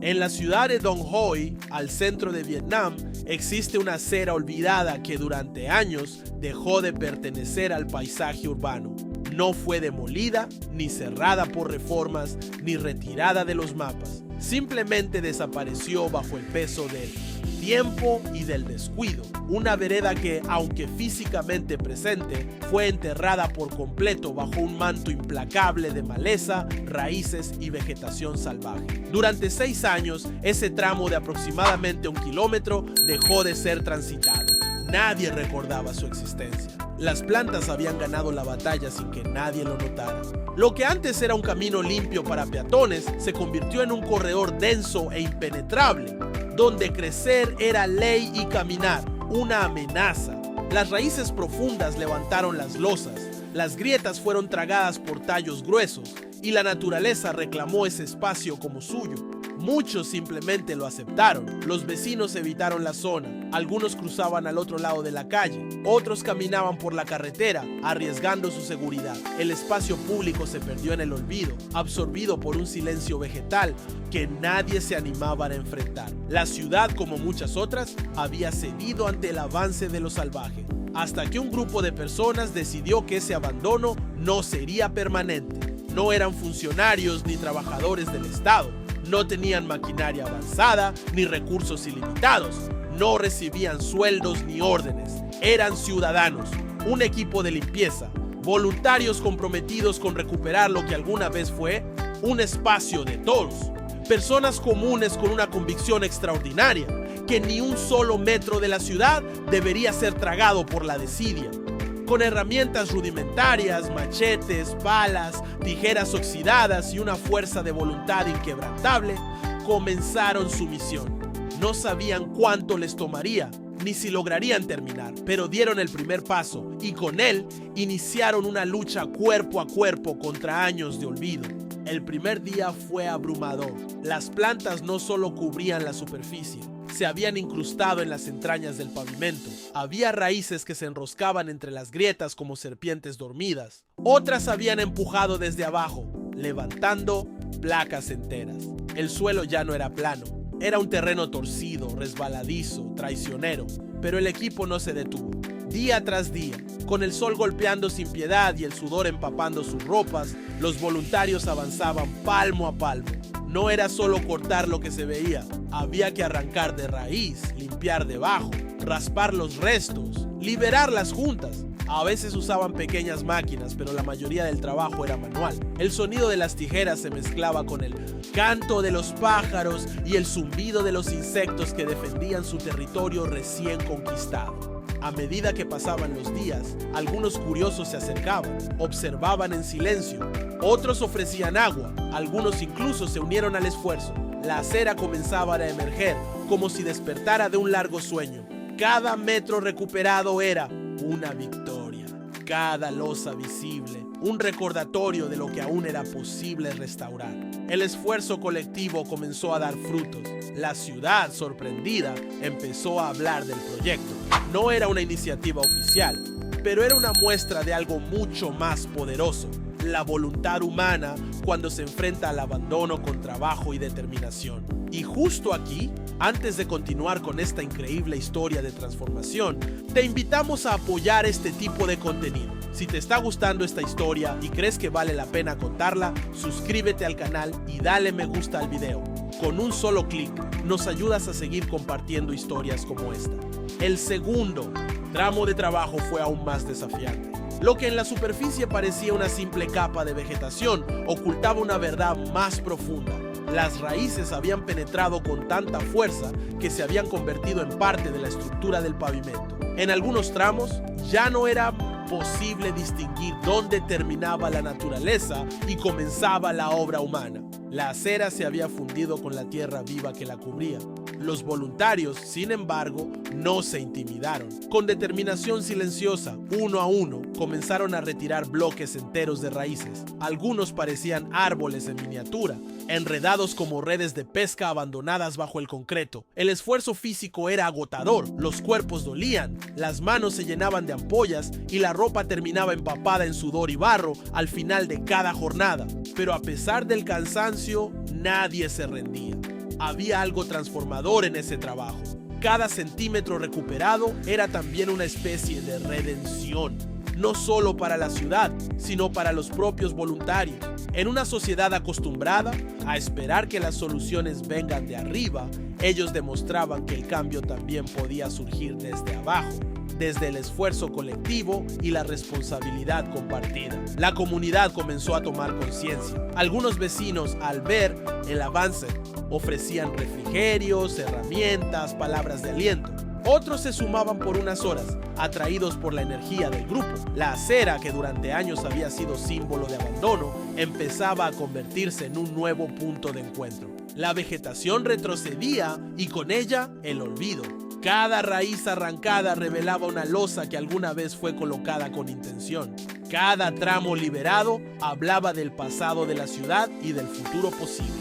En la ciudad de Dong Hoi, al centro de Vietnam, existe una acera olvidada que durante años dejó de pertenecer al paisaje urbano. No fue demolida, ni cerrada por reformas, ni retirada de los mapas. Simplemente desapareció bajo el peso del tiempo y del descuido. Una vereda que, aunque físicamente presente, fue enterrada por completo bajo un manto implacable de maleza, raíces y vegetación salvaje. Durante 6 años, ese tramo de aproximadamente 1 kilómetro dejó de ser transitado. Nadie recordaba su existencia. Las plantas habían ganado la batalla sin que nadie lo notara. Lo que antes era un camino limpio para peatones se convirtió en un corredor denso e impenetrable, donde crecer era ley y caminar una amenaza. Las raíces profundas levantaron las losas, las grietas fueron tragadas por tallos gruesos y la naturaleza reclamó ese espacio como suyo. Muchos simplemente lo aceptaron. Los vecinos evitaron la zona. Algunos cruzaban al otro lado de la calle. Otros caminaban por la carretera, arriesgando su seguridad. El espacio público se perdió en el olvido, absorbido por un silencio vegetal que nadie se animaba a enfrentar. La ciudad, como muchas otras, había cedido ante el avance de lo salvaje, hasta que un grupo de personas decidió que ese abandono no sería permanente. No eran funcionarios ni trabajadores del Estado. No tenían maquinaria avanzada ni recursos ilimitados. No recibían sueldos ni órdenes. Eran ciudadanos, un equipo de limpieza, voluntarios comprometidos con recuperar lo que alguna vez fue un espacio de todos. Personas comunes con una convicción extraordinaria, que ni un solo metro de la ciudad debería ser tragado por la desidia. Con herramientas rudimentarias, machetes, palas, tijeras oxidadas y una fuerza de voluntad inquebrantable, comenzaron su misión. No sabían cuánto les tomaría, ni si lograrían terminar, pero dieron el primer paso y con él iniciaron una lucha cuerpo a cuerpo contra años de olvido. El primer día fue abrumador. Las plantas no solo cubrían la superficie, se habían incrustado en las entrañas del pavimento. Había raíces que se enroscaban entre las grietas como serpientes dormidas. Otras habían empujado desde abajo, levantando placas enteras. El suelo ya no era plano. Era un terreno torcido, resbaladizo, traicionero. Pero el equipo no se detuvo. Día tras día, con el sol golpeando sin piedad y el sudor empapando sus ropas, los voluntarios avanzaban palmo a palmo. No era solo cortar lo que se veía, había que arrancar de raíz, limpiar debajo, raspar los restos, liberar las juntas. A veces usaban pequeñas máquinas, pero la mayoría del trabajo era manual. El sonido de las tijeras se mezclaba con el canto de los pájaros y el zumbido de los insectos que defendían su territorio recién conquistado. A medida que pasaban los días, algunos curiosos se acercaban, observaban en silencio. Otros ofrecían agua, algunos incluso se unieron al esfuerzo. La acera comenzaba a emerger, como si despertara de un largo sueño. Cada metro recuperado era una victoria. Cada losa visible, un recordatorio de lo que aún era posible restaurar. El esfuerzo colectivo comenzó a dar frutos. La ciudad, sorprendida, empezó a hablar del proyecto. No era una iniciativa oficial, pero era una muestra de algo mucho más poderoso. La voluntad humana cuando se enfrenta al abandono con trabajo y determinación. Y justo aquí, antes de continuar con esta increíble historia de transformación, te invitamos a apoyar este tipo de contenido. Si te está gustando esta historia y crees que vale la pena contarla, suscríbete al canal y dale me gusta al video. Con un solo clic, nos ayudas a seguir compartiendo historias como esta. El segundo tramo de trabajo fue aún más desafiante. Lo que en la superficie parecía una simple capa de vegetación ocultaba una verdad más profunda. Las raíces habían penetrado con tanta fuerza que se habían convertido en parte de la estructura del pavimento. En algunos tramos ya no era posible distinguir dónde terminaba la naturaleza y comenzaba la obra humana. La acera se había fundido con la tierra viva que la cubría. Los voluntarios, sin embargo, no se intimidaron. Con determinación silenciosa, uno a uno, comenzaron a retirar bloques enteros de raíces. Algunos parecían árboles en miniatura, enredados como redes de pesca abandonadas bajo el concreto. El esfuerzo físico era agotador, los cuerpos dolían, las manos se llenaban de ampollas y la ropa terminaba empapada en sudor y barro al final de cada jornada. Pero a pesar del cansancio, nadie se rendía. había algo transformador en ese trabajo. Cada centímetro recuperado era también una especie de redención, no solo para la ciudad, sino para los propios voluntarios. En una sociedad acostumbrada a esperar que las soluciones vengan de arriba, ellos demostraban que el cambio también podía surgir desde abajo, desde el esfuerzo colectivo y la responsabilidad compartida. La comunidad comenzó a tomar conciencia. Algunos vecinos, al ver el avance, ofrecían refrigerios, herramientas, palabras de aliento. Otros se sumaban por unas horas, atraídos por la energía del grupo. La acera, que durante años había sido símbolo de abandono, empezaba a convertirse en un nuevo punto de encuentro. La vegetación retrocedía y con ella el olvido. Cada raíz arrancada revelaba una losa que alguna vez fue colocada con intención. Cada tramo liberado hablaba del pasado de la ciudad y del futuro posible.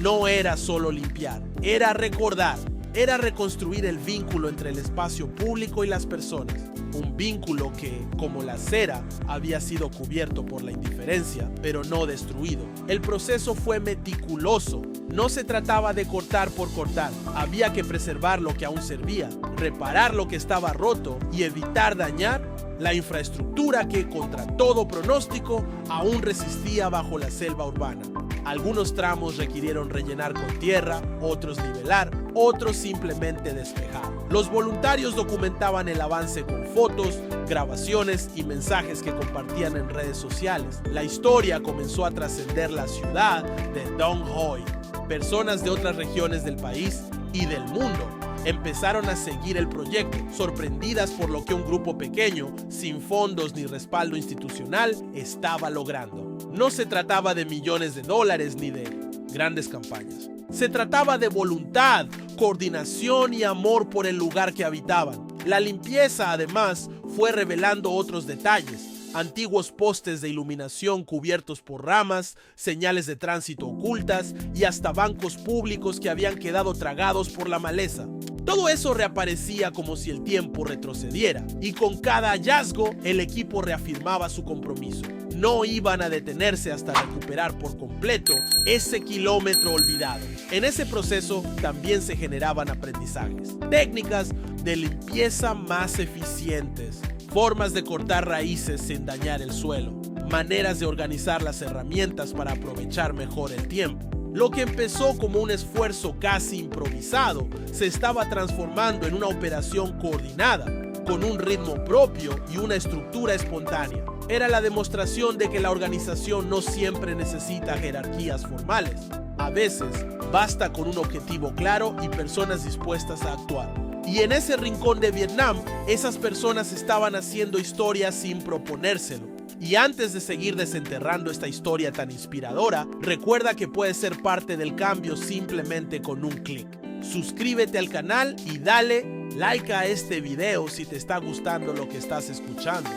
No era solo limpiar, era recordar. Era reconstruir el vínculo entre el espacio público y las personas. Un vínculo que, como la cera, había sido cubierto por la indiferencia, pero no destruido. El proceso fue meticuloso. No se trataba de cortar por cortar. Había que preservar lo que aún servía, reparar lo que estaba roto y evitar dañar la infraestructura que, contra todo pronóstico, aún resistía bajo la selva urbana. Algunos tramos requirieron rellenar con tierra, otros nivelar, otros simplemente despejar. Los voluntarios documentaban el avance con fotos, grabaciones y mensajes que compartían en redes sociales. La historia comenzó a trascender la ciudad de Dong Hoi. Personas de otras regiones del país y del mundo empezaron a seguir el proyecto, sorprendidas por lo que un grupo pequeño, sin fondos ni respaldo institucional, estaba logrando. No se trataba de millones de dólares ni de grandes campañas. Se trataba de voluntad, coordinación y amor por el lugar que habitaban. La limpieza, además, fue revelando otros detalles. Antiguos postes de iluminación cubiertos por ramas, señales de tránsito ocultas y hasta bancos públicos que habían quedado tragados por la maleza. Todo eso reaparecía como si el tiempo retrocediera, y con cada hallazgo el equipo reafirmaba su compromiso. No iban a detenerse hasta recuperar por completo ese kilómetro olvidado. En ese proceso también se generaban aprendizajes, técnicas de limpieza más eficientes, formas de cortar raíces sin dañar el suelo, maneras de organizar las herramientas para aprovechar mejor el tiempo. Lo que empezó como un esfuerzo casi improvisado se estaba transformando en una operación coordinada, con un ritmo propio y una estructura espontánea. Era la demostración de que la organización no siempre necesita jerarquías formales. A veces basta con un objetivo claro y personas dispuestas a actuar. Y en ese rincón de Vietnam, esas personas estaban haciendo historia sin proponérselo. Y antes de seguir desenterrando esta historia tan inspiradora, recuerda que puedes ser parte del cambio simplemente con un clic. Suscríbete al canal y dale like a este video si te está gustando lo que estás escuchando.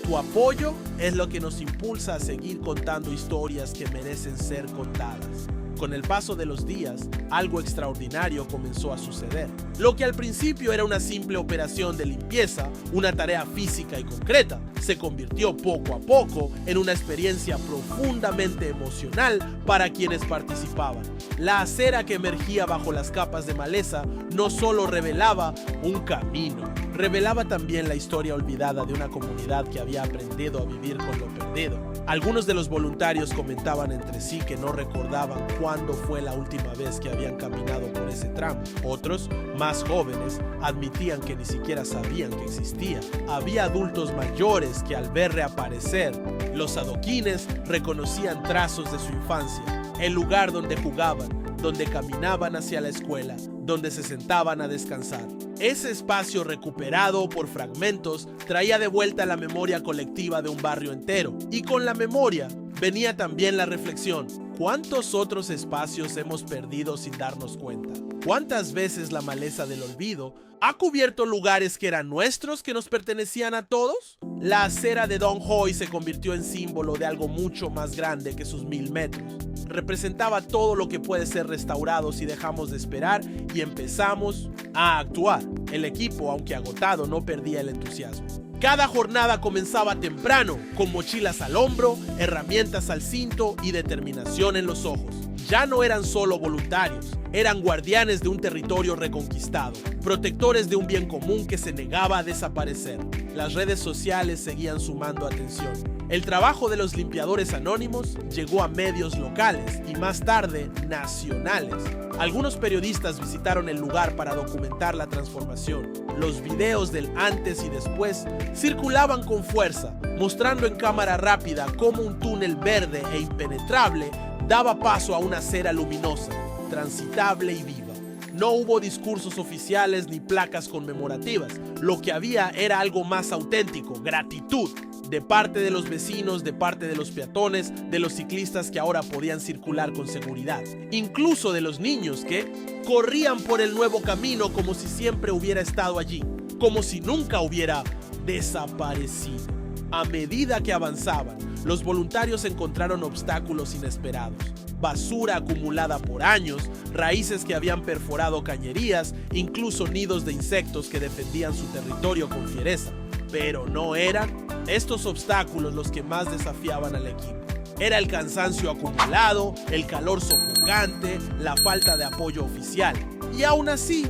Tu apoyo es lo que nos impulsa a seguir contando historias que merecen ser contadas. Con el paso de los días, algo extraordinario comenzó a suceder. Lo que al principio era una simple operación de limpieza, una tarea física y concreta, se convirtió poco a poco en una experiencia profundamente emocional para quienes participaban. La acera que emergía bajo las capas de maleza no solo revelaba un camino, revelaba también la historia olvidada de una comunidad que había aprendido a vivir con lo perdido. Algunos de los voluntarios comentaban entre sí que no recordaban cuándo fue la última vez que habían caminado por ese tramo. Otros, más jóvenes, admitían que ni siquiera sabían que existía. Había adultos mayores que al ver reaparecer los adoquines reconocían trazos de su infancia, el lugar donde jugaban, donde caminaban hacia la escuela, donde se sentaban a descansar. Ese espacio recuperado por fragmentos traía de vuelta la memoria colectiva de un barrio entero. Y con la memoria venía también la reflexión. ¿Cuántos otros espacios hemos perdido sin darnos cuenta? ¿Cuántas veces la maleza del olvido ha cubierto lugares que eran nuestros, que nos pertenecían a todos? La acera de Dong Hoi se convirtió en símbolo de algo mucho más grande que sus 1000 metros. Representaba todo lo que puede ser restaurado si dejamos de esperar y empezamos a actuar. El equipo, aunque agotado, no perdía el entusiasmo. Cada jornada comenzaba temprano, con mochilas al hombro, herramientas al cinto y determinación en los ojos. ya no eran solo voluntarios, eran guardianes de un territorio reconquistado, protectores de un bien común que se negaba a desaparecer. Las redes sociales seguían sumando atención. El trabajo de los limpiadores anónimos llegó a medios locales y más tarde nacionales. Algunos periodistas visitaron el lugar para documentar la transformación. Los videos del antes y después circulaban con fuerza, mostrando en cámara rápida cómo un túnel verde e impenetrable daba paso a una acera luminosa, transitable y viva. No hubo discursos oficiales ni placas conmemorativas. Lo que había era algo más auténtico: gratitud, de parte de los vecinos, de parte de los peatones, de los ciclistas que ahora podían circular con seguridad, incluso de los niños que corrían por el nuevo camino como si siempre hubiera estado allí, como si nunca hubiera desaparecido. A medida que avanzaban, los voluntarios encontraron obstáculos inesperados: basura acumulada por años, raíces que habían perforado cañerías, incluso nidos de insectos que defendían su territorio con fiereza. Pero no eran estos obstáculos los que más desafiaban al equipo. Era el cansancio acumulado, el calor sofocante, la falta de apoyo oficial. Y aún así,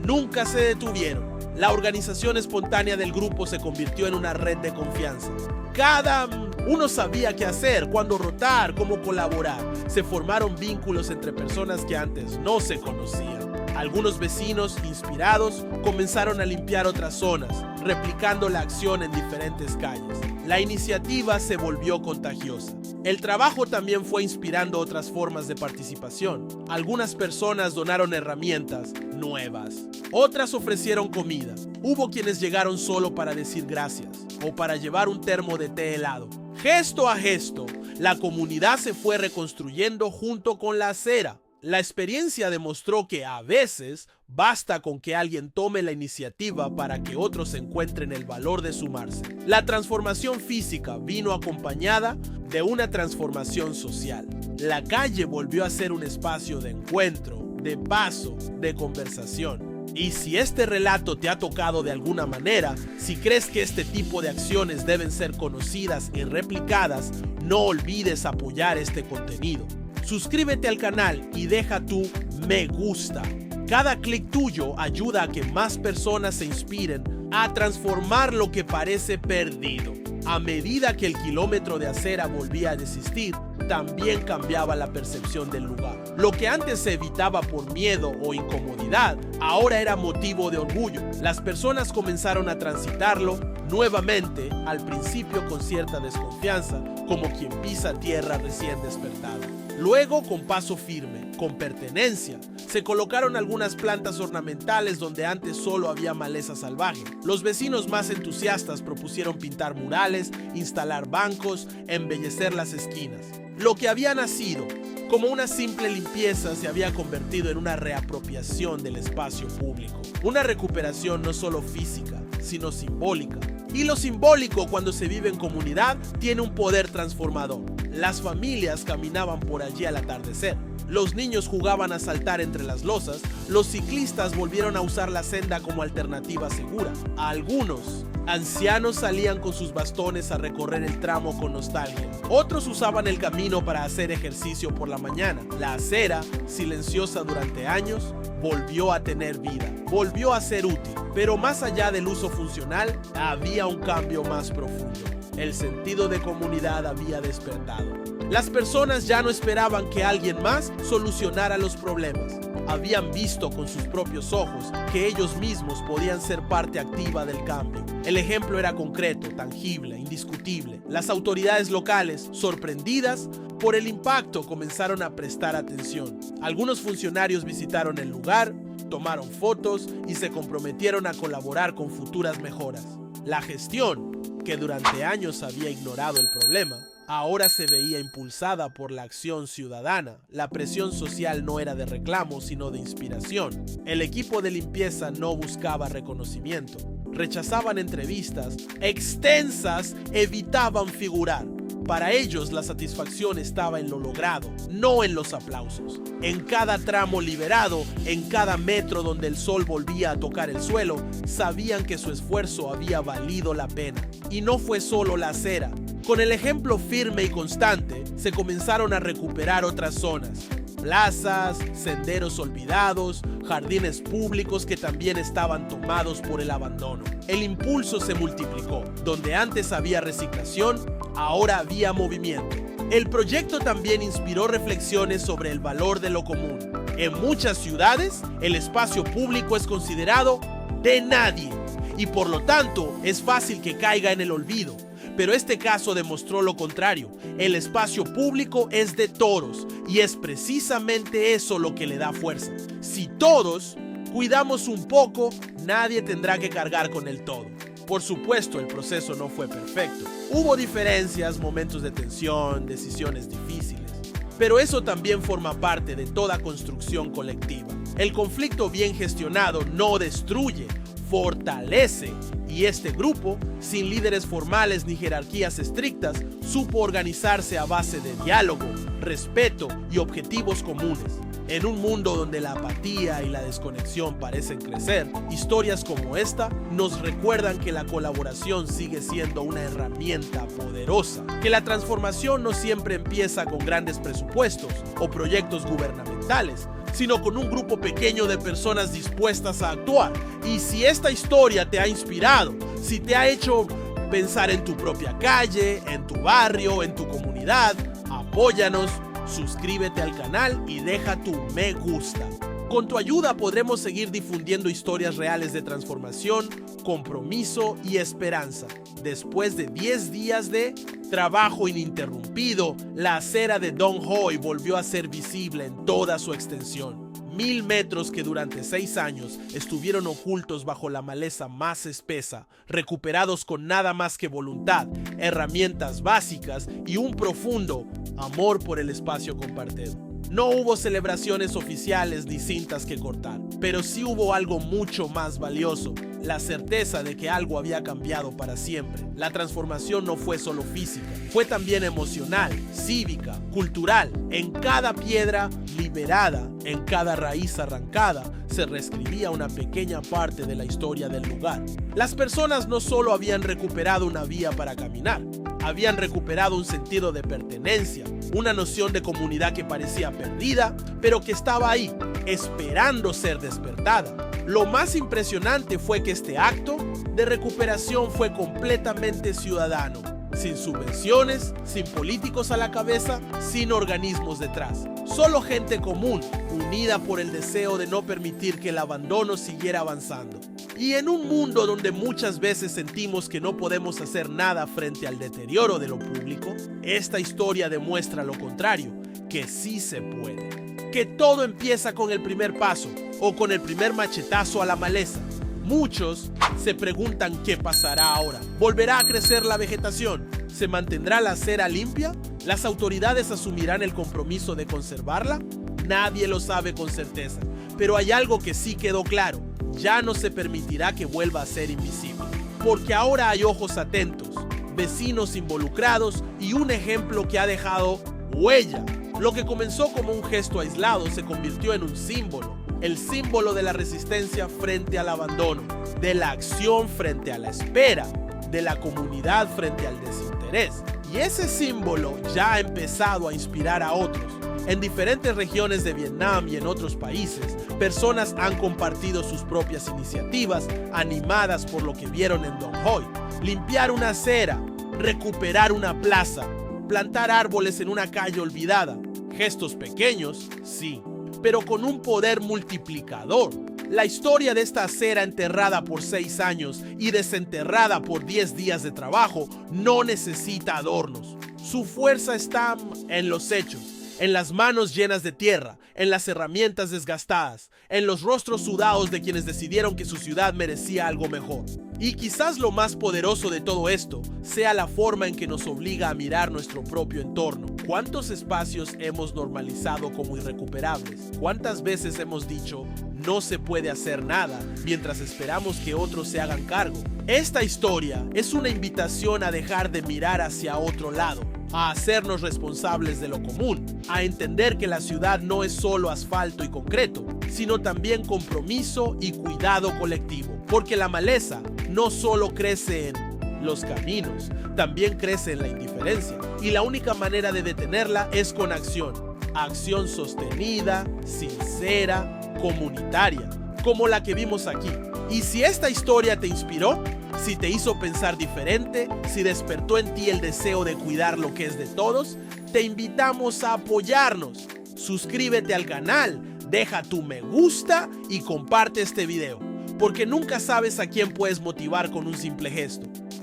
nunca se detuvieron. La organización espontánea del grupo se convirtió en una red de confianza. Cada uno sabía qué hacer, cuándo rotar, cómo colaborar. Se formaron vínculos entre personas que antes no se conocían. Algunos vecinos, inspirados, comenzaron a limpiar otras zonas, replicando la acción en diferentes calles. La iniciativa se volvió contagiosa. El trabajo también fue inspirando otras formas de participación. Algunas personas donaron herramientas nuevas, otras ofrecieron comida. Hubo quienes llegaron solo para decir gracias o para llevar un termo de té helado. Gesto a gesto, la comunidad se fue reconstruyendo junto con la acera. La experiencia demostró que a veces basta con que alguien tome la iniciativa para que otros encuentren el valor de sumarse. La transformación física vino acompañada de una transformación social. La calle volvió a ser un espacio de encuentro, de paso, de conversación. Y si este relato te ha tocado de alguna manera, si crees que este tipo de acciones deben ser conocidas y replicadas, no olvides apoyar este contenido. Suscríbete al canal y deja tu me gusta. Cada clic tuyo ayuda a que más personas se inspiren a transformar lo que parece perdido. A medida que el kilómetro de acera volvía a existir, también cambiaba la percepción del lugar. Lo que antes se evitaba por miedo o incomodidad, ahora era motivo de orgullo. Las personas comenzaron a transitarlo nuevamente, al principio con cierta desconfianza, como quien pisa tierra recién despertada. Luego, con paso firme, con pertenencia, se colocaron algunas plantas ornamentales donde antes solo había maleza salvaje. Los vecinos más entusiastas propusieron pintar murales, instalar bancos, embellecer las esquinas. Lo que había nacido como una simple limpieza se había convertido en una reapropiación del espacio público. Una recuperación no solo física, sino simbólica. Y lo simbólico, cuando se vive en comunidad, tiene un poder transformador. Las familias caminaban por allí al atardecer. Los niños jugaban a saltar entre las losas. Los ciclistas volvieron a usar la senda como alternativa segura. Algunos ancianos salían con sus bastones a recorrer el tramo con nostalgia. Otros usaban el camino para hacer ejercicio por la mañana. La acera, silenciosa durante años, volvió a tener vida, volvió a ser útil. Pero más allá del uso funcional, había un cambio más profundo. El sentido de comunidad había despertado. Las personas ya no esperaban que alguien más solucionara los problemas. Habían visto con sus propios ojos que ellos mismos podían ser parte activa del cambio. El ejemplo era concreto, tangible, indiscutible. Las autoridades locales, sorprendidas por el impacto, comenzaron a prestar atención. Algunos funcionarios visitaron el lugar, tomaron fotos y se comprometieron a colaborar con futuras mejoras. La gestión, que durante años había ignorado el problema, ahora se veía impulsada por la acción ciudadana. La presión social no era de reclamo, sino de inspiración. El equipo de limpieza no buscaba reconocimiento. Rechazaban entrevistas extensas, evitaban figurar. Para ellos, la satisfacción estaba en lo logrado, no en los aplausos. En cada tramo liberado, en cada metro donde el sol volvía a tocar el suelo, sabían que su esfuerzo había valido la pena. Y no fue solo la acera. Con el ejemplo firme y constante, se comenzaron a recuperar otras zonas. plazas, senderos olvidados, jardines públicos que también estaban tomados por el abandono. El impulso se multiplicó. Donde antes había reciclación, ahora había movimiento. El proyecto también inspiró reflexiones sobre el valor de lo común. En muchas ciudades, el espacio público es considerado de nadie y por lo tanto es fácil que caiga en el olvido. Pero este caso demostró lo contrario. El espacio público es de todos y es precisamente eso lo que le da fuerza. Si todos cuidamos un poco, nadie tendrá que cargar con el todo. Por supuesto, el proceso no fue perfecto. Hubo diferencias, momentos de tensión, decisiones difíciles. Pero eso también forma parte de toda construcción colectiva. El conflicto bien gestionado no destruye, fortalece. Y este grupo, sin líderes formales ni jerarquías estrictas, supo organizarse a base de diálogo, respeto y objetivos comunes. En un mundo donde la apatía y la desconexión parecen crecer, historias como esta nos recuerdan que la colaboración sigue siendo una herramienta poderosa, que la transformación no siempre empieza con grandes presupuestos o proyectos gubernamentales, sino con un grupo pequeño de personas dispuestas a actuar. Y si esta historia te ha inspirado, si te ha hecho pensar en tu propia calle, en tu barrio, en tu comunidad, apóyanos, suscríbete al canal y deja tu me gusta. Con tu ayuda podremos seguir difundiendo historias reales de transformación, compromiso y esperanza. Después de 10 días de trabajo ininterrumpido, la acera de Dong Hoi volvió a ser visible en toda su extensión. 1000 metros que durante 6 años estuvieron ocultos bajo la maleza más espesa, recuperados con nada más que voluntad, herramientas básicas y un profundo amor por el espacio compartido. No hubo celebraciones oficiales ni cintas que cortar, pero sí hubo algo mucho más valioso, la certeza de que algo había cambiado para siempre. La transformación no fue solo física, fue también emocional, cívica, cultural. En cada piedra liberada, en cada raíz arrancada, se reescribía una pequeña parte de la historia del lugar. Las personas no solo habían recuperado una vía para caminar, habían recuperado un sentido de pertenencia, una noción de comunidad que parecía perdida, pero que estaba ahí, esperando ser despertada. Lo más impresionante fue que este acto de recuperación fue completamente ciudadano, sin subvenciones, sin políticos a la cabeza, sin organismos detrás. Solo gente común, unida por el deseo de no permitir que el abandono siguiera avanzando. Y en un mundo donde muchas veces sentimos que no podemos hacer nada frente al deterioro de lo público, esta historia demuestra lo contrario, que sí se puede. Que todo empieza con el primer paso o con el primer machetazo a la maleza. Muchos se preguntan qué pasará ahora. ¿Volverá a crecer la vegetación? ¿Se mantendrá la acera limpia? ¿Las autoridades asumirán el compromiso de conservarla? Nadie lo sabe con certeza, pero hay algo que sí quedó claro. Ya no se permitirá que vuelva a ser invisible, porque ahora hay ojos atentos, vecinos involucrados y un ejemplo que ha dejado huella. Lo que comenzó como un gesto aislado se convirtió en un símbolo, el símbolo de la resistencia frente al abandono, de la acción frente a la espera, de la comunidad frente al desinterés. Y ese símbolo ya ha empezado a inspirar a otros. En diferentes regiones de Vietnam y en otros países, personas han compartido sus propias iniciativas animadas por lo que vieron en Dong Hoi. Limpiar una acera, recuperar una plaza, plantar árboles en una calle olvidada. Gestos pequeños, sí, pero con un poder multiplicador. La historia de esta acera enterrada por 6 años y desenterrada por 10 días de trabajo no necesita adornos. Su fuerza está en los hechos, en las manos llenas de tierra, en las herramientas desgastadas, en los rostros sudados de quienes decidieron que su ciudad merecía algo mejor. Y quizás lo más poderoso de todo esto sea la forma en que nos obliga a mirar nuestro propio entorno. ¿Cuántos espacios hemos normalizado como irrecuperables? ¿Cuántas veces hemos dicho no se puede hacer nada mientras esperamos que otros se hagan cargo? Esta historia es una invitación a dejar de mirar hacia otro lado, a hacernos responsables de lo común, a entender que la ciudad no es solo asfalto y concreto, sino también compromiso y cuidado colectivo. Porque la maleza no solo crece en los caminos, también crece en la indiferencia. Y la única manera de detenerla es con acción. acción sostenida, sincera, comunitaria, como la que vimos aquí. Y si esta historia te inspiró, si te hizo pensar diferente, si despertó en ti el deseo de cuidar lo que es de todos, te invitamos a apoyarnos. Suscríbete al canal, deja tu me gusta y comparte este video, porque nunca sabes a quién puedes motivar con un simple gesto.